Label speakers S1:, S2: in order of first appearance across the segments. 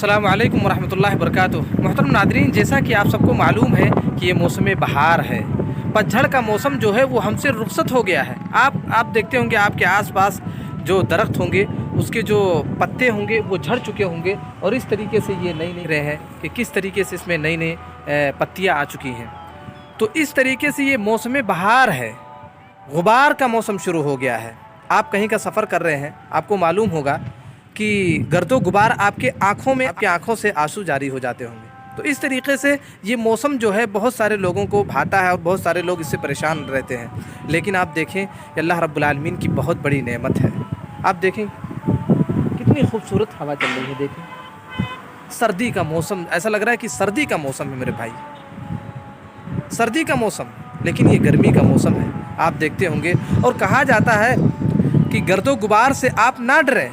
S1: अस्सलाम वालेकुम वरहमतुल्लाहि वबरकातुहू। मोहतरम नादरीन, जैसा कि आप सबको मालूम है कि ये मौसम बहार है। पतझड़ का मौसम जो है वो हमसे रुखसत हो गया है। आप देखते होंगे आपके आसपास जो दरख्त होंगे उसके जो पत्ते होंगे वो झड़ चुके होंगे, और इस तरीके से ये नई रहे हैं कि किस तरीके से इसमें नई नई पत्तियाँ आ चुकी हैं। तो इस तरीके से ये मौसम बहार है, गुबार का मौसम शुरू हो गया है। आप कहीं का सफ़र कर रहे हैं, आपको मालूम होगा कि गर्दो गुबार आपके आँखों से आंसू जारी हो जाते होंगे। तो इस तरीके से ये मौसम जो है बहुत सारे लोगों को भाता है और बहुत सारे लोग इससे परेशान रहते हैं। लेकिन आप देखें अल्लाह रब्बुल आलमीन की बहुत बड़ी नेमत है। आप देखें कितनी खूबसूरत हवा चल रही है। देखें सर्दी का मौसम, ऐसा लग रहा है कि सर्दी का मौसम है मेरे भाई, सर्दी का मौसम, लेकिन ये गर्मी का मौसम है। आप देखते होंगे, और कहा जाता है कि गर्दो गुबार से आप ना डरें,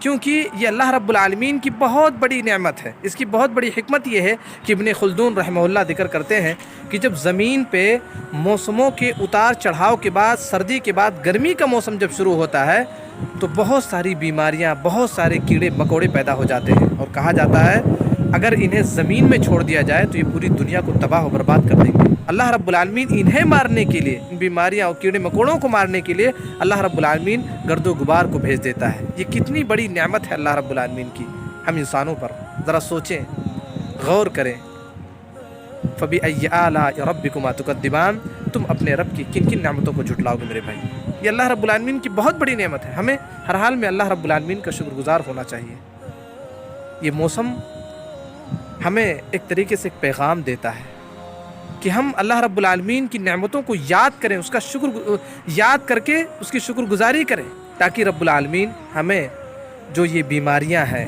S1: क्योंकि ये अल्लाह रब्बुल आलमीन की बहुत बड़ी नेमत है। इसकी बहुत बड़ी हिकमत ये है कि इब्न खुल्दून रहमहुल्लाह जिक्र करते हैं कि जब ज़मीन पे मौसमों के उतार चढ़ाव के बाद, सर्दी के बाद गर्मी का मौसम जब शुरू होता है तो बहुत सारी बीमारियां, बहुत सारे कीड़े मकोड़े पैदा हो जाते हैं। और कहा जाता है अगर इन्हें ज़मीन में छोड़ दिया जाए तो ये पूरी दुनिया को तबाह और बर्बाद कर देंगे। अल्लाह रब्बुल आलमीन इन्हें मारने के लिए, इन बीमारियां और कीड़े मकोड़ों को मारने के लिए अल्लाह रब्बुल आलमीन गर्दो गुबार को भेज देता है। ये कितनी बड़ी नेमत है अल्लाह रब्बुल आलमीन की हम इंसानों पर। ज़रा सोचें, गौर करें। फ़बी अय्यि आलाइ रब्बिकुमा तुकद्दिबान, तुम अपने रब की किन किन नेमतों को झुटलाओगे मेरे भाई। ये अल्लाह रब्बुल आलमीन की बहुत बड़ी नेमत है। हमें हर हाल में अल्लाह रब्बुल आलमीन का शुक्रगुजार होना चाहिए। ये मौसम हमें एक तरीके से एक पैगाम देता है कि हम अल्लाह रब्बुल आलमीन की नेमतों को याद करें, उसका शुक्र याद करके उसकी शुक्रगुजारी करें, ताकि रब्बुल आलमीन हमें जो ये बीमारियां हैं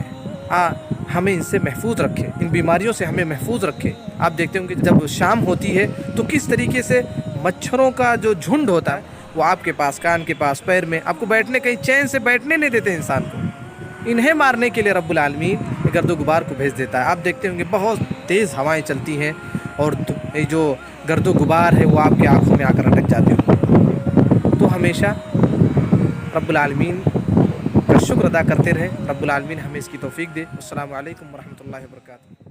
S1: हमें इनसे महफूज रखे, इन बीमारियों से हमें महफूज रखे। आप देखते होंगे जब शाम होती है तो किस तरीके से मच्छरों का जो झुंड होता है वो आपके पास, कान के पास, पैर में, आपको बैठने, कहीं चैन से बैठने नहीं देते इंसान को। इन्हें मारने के लिए रब्बुल आलमीन गर्दो गुबार को भेज देता है। आप देखते होंगे बहुत तेज़ हवाएं चलती हैं और ये जो गर्दो गुबार है वो आपकी आंखों में आकर अटक जाते हो। तो हमेशा रब्बुल आलमीन का शुक्र अदा करते रहें। रब्बुल आलमीन हमें इसकी तौफीक दे। अस्सलामु अलैकुम वरहमतुल्लाहि वबरकातुहू।